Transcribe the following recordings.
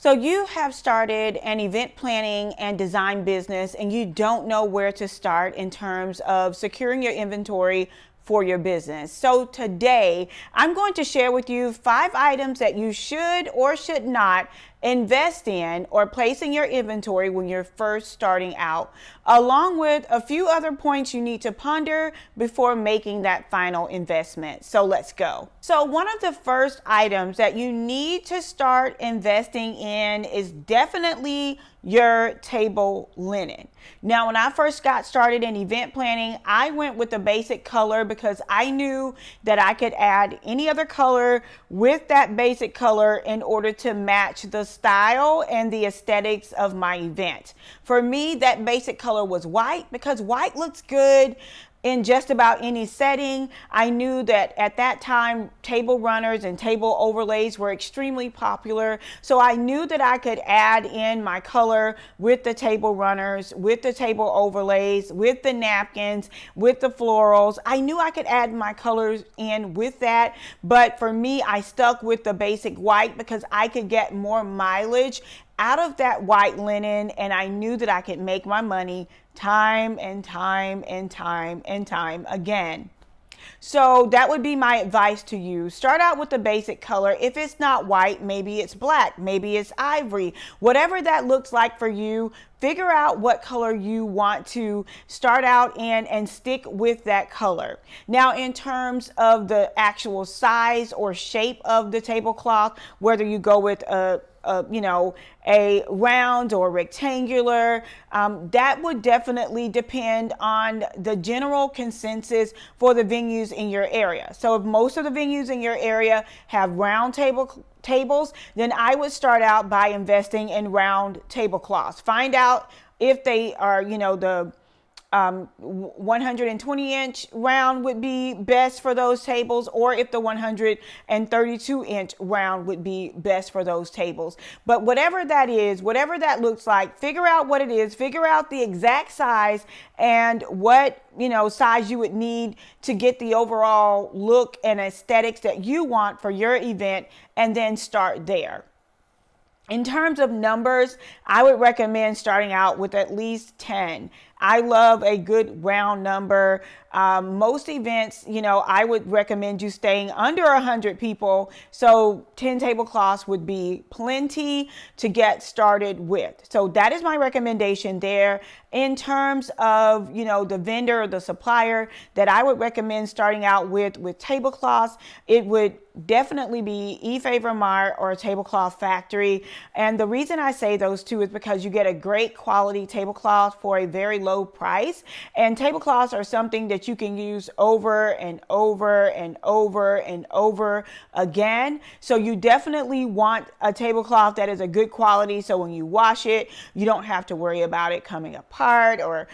So you have started an event planning and design business and you don't know where to start in terms of securing your inventory for your business. So today I'm going to share with you 5 items that you should or should not invest in or place in your inventory when you're first starting out, along with a few other points you need to ponder before making that final investment. So let's go. So one of the first items that you need to start investing in is definitely your table linen. Now, when I first got started in event planning, I went with the basic color because I knew that I could add any other color with that basic color in order to match the style and the aesthetics of my event. For me, that basic color was white because white looks good in just about any setting. I knew that at that time, table runners and table overlays were extremely popular. So I knew that I could add in my color with the table runners, with the table overlays, with the napkins, with the florals. I knew I could add my colors in with that. But for me, I stuck with the basic white because I could get more mileage out of that white linen, and I knew that I could make my money time and time and time and time again. So that would be my advice to you. Start out with the basic color. If it's not white, maybe it's black, maybe it's ivory, whatever that looks like for you. Figure out what color you want to start out in and stick with that color. Now, in terms of the actual size or shape of the tablecloth, whether you go with a round or rectangular, that would definitely depend on the general consensus for the venues in your area. So if most of the venues in your area have round tables, then I would start out by investing in round tablecloths. Find out if they are, the 120 inch round would be best for those tables, or if the 132 inch round would be best for those tables. But whatever that is, whatever that looks like, figure out what it is, figure out the exact size and what size you would need to get the overall look and aesthetics that you want for your event, and then start there. In terms of numbers, I would recommend starting out with at least 10. I love a good round number. Most events, I would recommend you staying under 100 people. So 10 tablecloths would be plenty to get started with. So that is my recommendation there. In terms of, the vendor or the supplier that I would recommend starting out with tablecloths, it would definitely be Ephever or Tablecloth Factory. And the reason I say those two is because you get a great quality tablecloth for a very low price. And tablecloths are something that you can use over and over and over and over again. So you definitely want a tablecloth that is a good quality. So when you wash it, you don't have to worry about it coming apart or,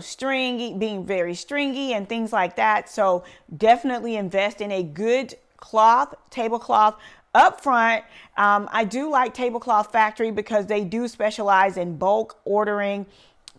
stringy, being very stringy and things like that. So definitely invest in a good tablecloth up front. I do like Tablecloth Factory because they do specialize in bulk ordering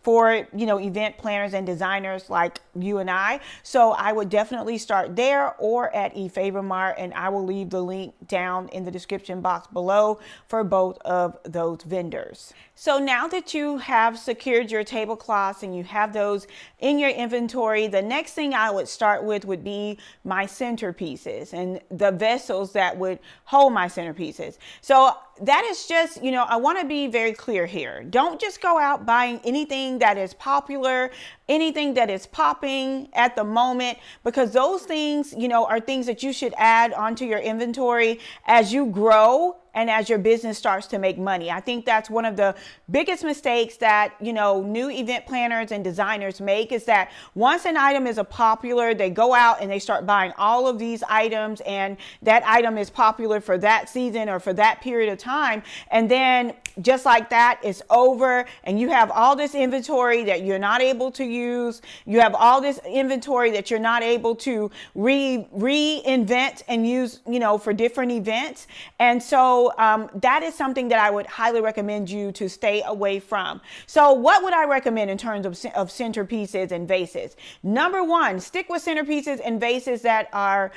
for, event planners and designers like you and I. So I would definitely start there or at Ephever, and I will leave the link down in the description box below for both of those vendors. So now that you have secured your tablecloths and you have those in your inventory, the next thing I would start with would be my centerpieces and the vessels that would hold my centerpieces. So that is just, I want to be very clear here. Don't just go out buying anything that is popular, anything that is popping at the moment, because those things, are things that you should add onto your inventory as you grow and as your business starts to make money. I think that's one of the biggest mistakes that, new event planners and designers make, is that once an item is a popular, they go out and they start buying all of these items, and that item is popular for that season or for that period of time. And then just like that, it's over, and you have all this inventory that you're not able to use. You have all this inventory that you're not able to reinvent and use, for different events. And so that is something that I would highly recommend you to stay away from. So what would I recommend in terms of centerpieces and vases? Number one, stick with centerpieces and vases that are,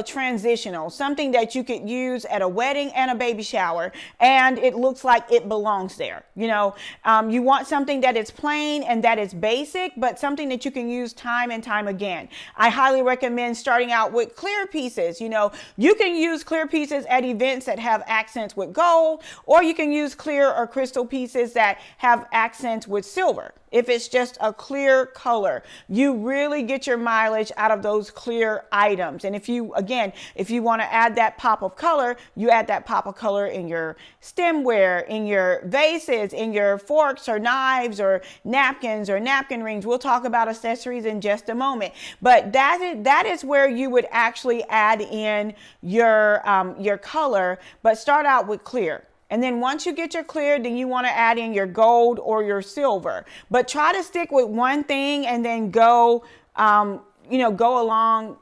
transitional, something that you could use at a wedding and a baby shower, and it looks like it belongs there. You want something that is plain and that is basic, but something that you can use time and time again. I highly recommend starting out with clear pieces. You can use clear pieces at events that have accents with gold, or you can use clear or crystal pieces that have accents with silver. If it's just a clear color, you really get your mileage out of those clear items. And if you want to add that pop of color, you add that pop of color in your stemware, in your vases, in your forks or knives or napkins or napkin rings. We'll talk about accessories in just a moment. But that is where you would actually add in your color, but start out with clear. And then once you get your clear, then you want to add in your gold or your silver. But try to stick with one thing and then go along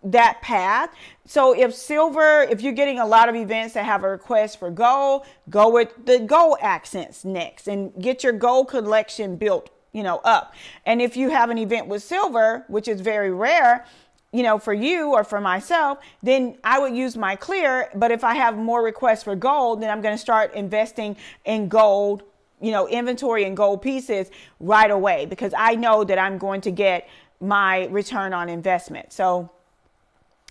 that path. So if you're getting a lot of events that have a request for gold, go with the gold accents next and get your gold collection built, up. And if you have an event with silver, which is very rare, for you or for myself, then I would use my clear. But if I have more requests for gold, then I'm going to start investing in gold, inventory and gold pieces right away, because I know that I'm going to get my return on investment. So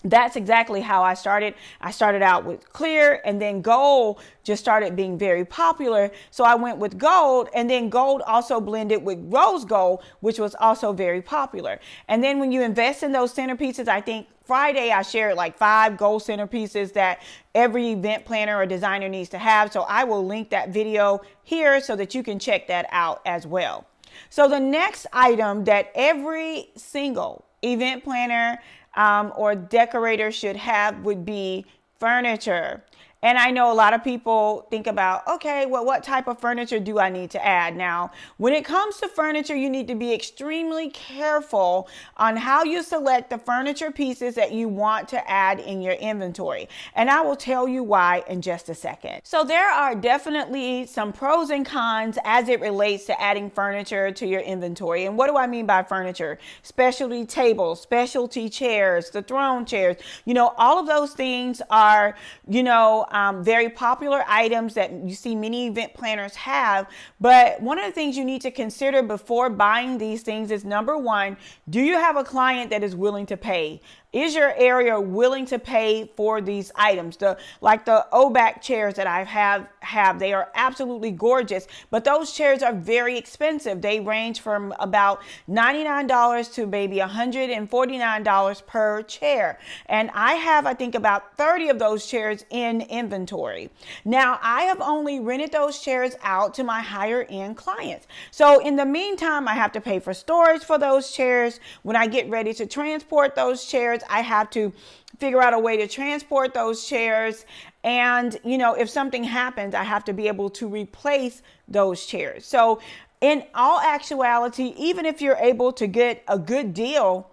that's exactly how I started. I started out with clear, and then gold just started being very popular. So I went with gold, and then gold also blended with rose gold, which was also very popular. And then when you invest in those centerpieces, I think Friday I shared like 5 gold centerpieces that every event planner or designer needs to have. So I will link that video here so that you can check that out as well. So the next item that every single event planner or decorator should have would be furniture. And I know a lot of people think about, okay, well, what type of furniture do I need to add? Now, when it comes to furniture, you need to be extremely careful on how you select the furniture pieces that you want to add in your inventory. And I will tell you why in just a second. So there are definitely some pros and cons as it relates to adding furniture to your inventory. And what do I mean by furniture? Specialty tables, specialty chairs, the throne chairs, all of those things are, very popular items that you see many event planners have. But one of the things you need to consider before buying these things is, number one, do you have a client that is willing to pay? Is your area willing to pay for these items? Like the OBAC chairs that I have, they are absolutely gorgeous, but those chairs are very expensive. They range from about $99 to maybe $149 per chair. And I have, I think, about 30 of those chairs in inventory. Now, I have only rented those chairs out to my higher end clients. So in the meantime, I have to pay for storage for those chairs. When I get ready to transport those chairs, I have to figure out a way to transport those chairs. And, if something happens, I have to be able to replace those chairs. So in all actuality, even if you're able to get a good deal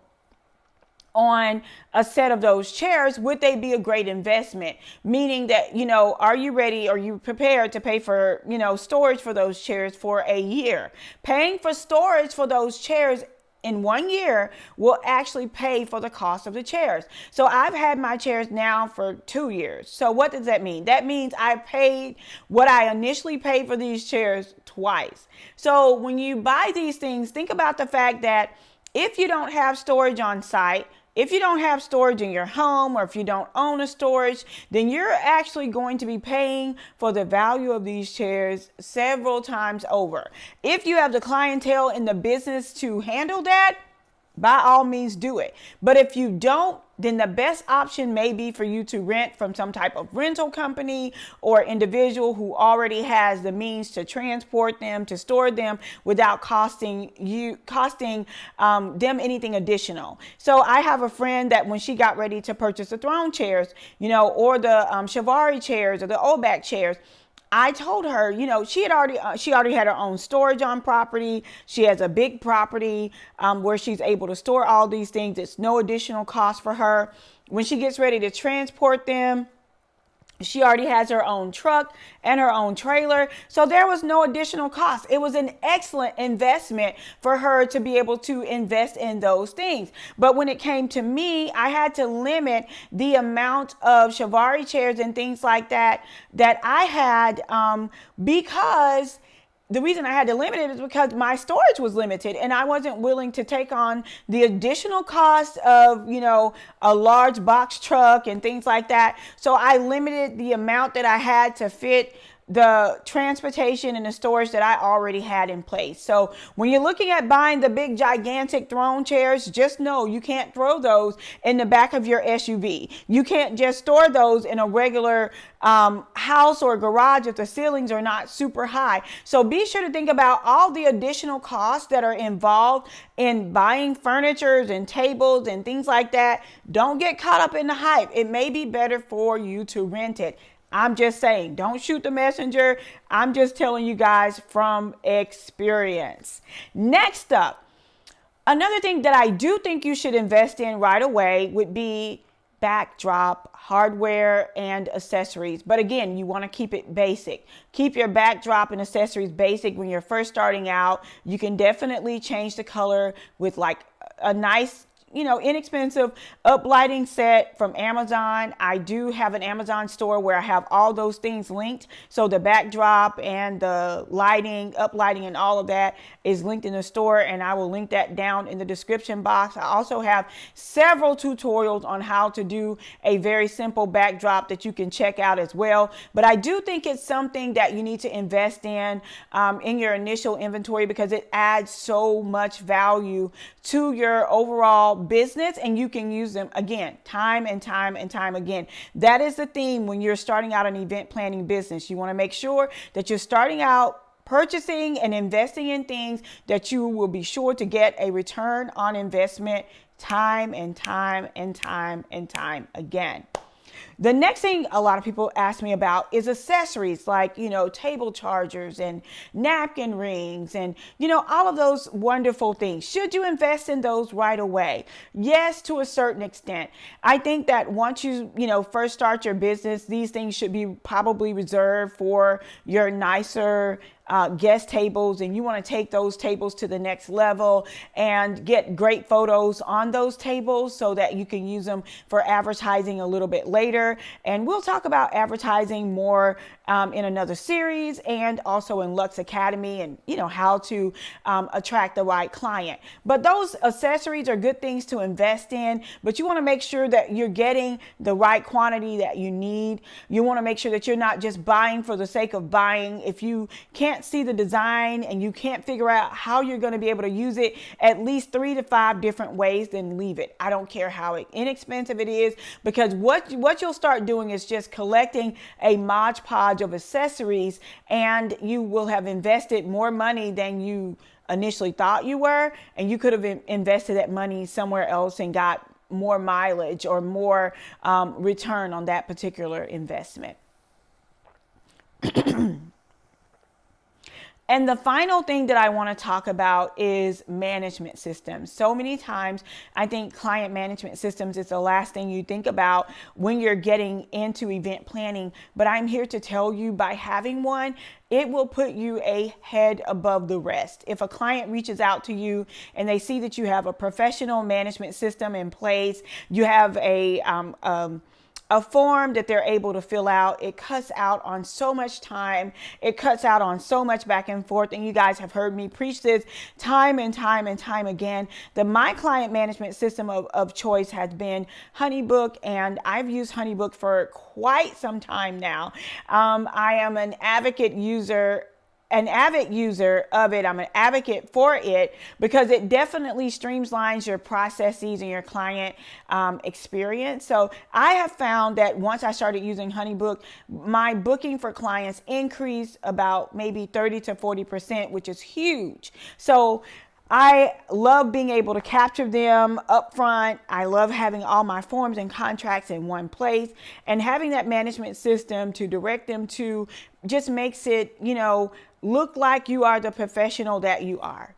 on a set of those chairs, would they be a great investment? Meaning that, are you ready? Are you prepared to pay for, storage for those chairs for a year? Paying for storage for those chairs in 1 year will actually pay for the cost of the chairs. So I've had my chairs now for 2 years. So what does that mean? That means I paid what I initially paid for these chairs twice. So when you buy these things, think about the fact that if you don't have storage on site, if you don't have storage in your home, or if you don't own a storage, then you're actually going to be paying for the value of these chairs several times over. If you have the clientele in the business to handle that, by all means do it. But if you don't, then the best option may be for you to rent from some type of rental company or individual who already has the means to transport them, to store them without costing them anything additional. So I have a friend that when she got ready to purchase the throne chairs, or the Chiavari chairs or the OBAC chairs, I told her, she already had her own storage on property. She has a big property where she's able to store all these things. It's no additional cost for her. When she gets ready to transport them, she already has her own truck and her own trailer. So there was no additional cost. It was an excellent investment for her to be able to invest in those things. But when it came to me, I had to limit the amount of Shivari chairs and things like that I had because the reason I had to limit it is because my storage was limited and I wasn't willing to take on the additional cost of, a large box truck and things like that. So I limited the amount that I had to fit the transportation and the storage that I already had in place. So when you're looking at buying the big gigantic throne chairs, just know you can't throw those in the back of your SUV. You can't just store those in a regular house or garage if the ceilings are not super high. So be sure to think about all the additional costs that are involved in buying furnitures and tables and things like that. Don't get caught up in the hype. It may be better for you to rent it. I'm just saying, don't shoot the messenger. I'm just telling you guys from experience. Next up, another thing that I do think you should invest in right away would be backdrop hardware and accessories. But again, you want to keep it basic. Keep your backdrop and accessories basic when you're first starting out. You can definitely change the color with like a nice inexpensive uplighting set from Amazon. I do have an Amazon store where I have all those things linked. So the backdrop and the lighting, uplighting, and all of that is linked in the store, and I will link that down in the description box. I also have several tutorials on how to do a very simple backdrop that you can check out as well. But I do think it's something that you need to invest in your initial inventory because it adds so much value to your overall business, and you can use them again time and time and time again. That is the theme when you're starting out an event planning business. You want to make sure that you're starting out purchasing and investing in things that you will be sure to get a return on investment time and time and time and time again. The next thing a lot of people ask me about is accessories like, table chargers and napkin rings and, all of those wonderful things. Should you invest in those right away? Yes, to a certain extent. I think that once you, first start your business, these things should be probably reserved for your nicer guest tables, and you want to take those tables to the next level and get great photos on those tables so that you can use them for advertising a little bit later. And we'll talk about advertising more in another series and also in Lux Academy and how to attract the right client. But those accessories are good things to invest in, but you want to make sure that you're getting the right quantity that you need. You want to make sure that you're not just buying for the sake of buying. If you can't see the design and you can't figure out how you're going to be able to use it at least 3 to 5 different ways, then leave it. I don't care how inexpensive it is, because what you'll start doing is just collecting a Mod Podge of accessories, and you will have invested more money than you initially thought you were, and you could have invested that money somewhere else and got more mileage or more return on that particular investment. And the final thing that I want to talk about is management systems. So many times I think client management systems is the last thing you think about when you're getting into event planning. But I'm here to tell you, by having one, it will put you a head above the rest. If a client reaches out to you and they see that you have a professional management system in place, you have a form that they're able to fill out, it cuts out on so much time. It cuts out on so much back and forth. And you guys have heard me preach this time and time and time again. My client management system of choice has been HoneyBook, and I've used HoneyBook for quite some time now. I am an avid user of it. I'm an advocate for it because it definitely streamlines your processes and your client experience. So I have found that once I started using HoneyBook, my booking for clients increased about maybe 30 to 40%, which is huge. So I love being able to capture them up front. I love having all my forms and contracts in one place, and having that management system to direct them to just makes it, look like you are the professional that you are,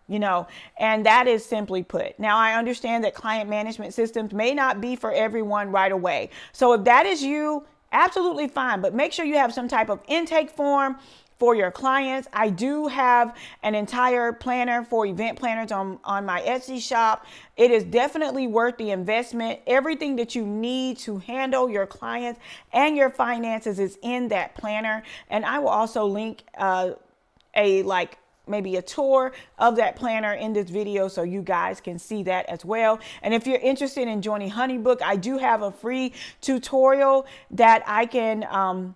and that is simply put. Now, I understand that client management systems may not be for everyone right away. So if that is you, absolutely fine, but make sure you have some type of intake form for your clients. I do have an entire planner for event planners on my Etsy shop. It is definitely worth the investment. Everything that you need to handle your clients and your finances is in that planner. And I will also link maybe a tour of that planner in this video so you guys can see that as well. And if you're interested in joining Honeybook, I do have a free tutorial that I can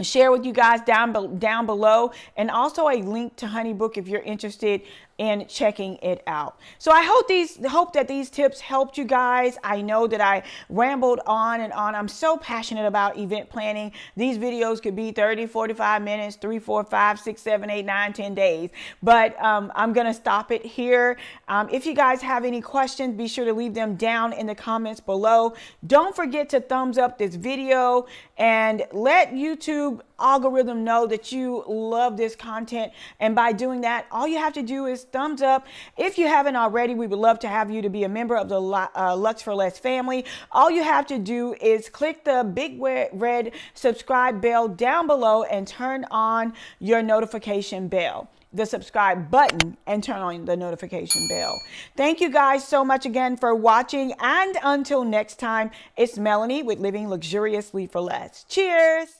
share with you guys down below, and also a link to Honeybook if you're interested in checking it out. So I hope that these tips helped you guys. I know that I rambled on and on. I'm so passionate about event planning. These videos could be 30, 45 minutes, 3, 4, 5, 6, 7, 8, 9, 10 days. But I'm going to stop it here. If you guys have any questions, be sure to leave them down in the comments below. Don't forget to thumbs up this video and let YouTube algorithm know that you love this content. And by doing that, all you have to do is thumbs up. If you haven't already, we would love to have you to be a member of the Lux for Less family. All you have to do is click the big red subscribe bell down below and turn on your notification bell, the subscribe button, and turn on the notification bell. Thank you guys so much again for watching. And until next time, it's Melanie with Living Luxuriously for Less. Cheers.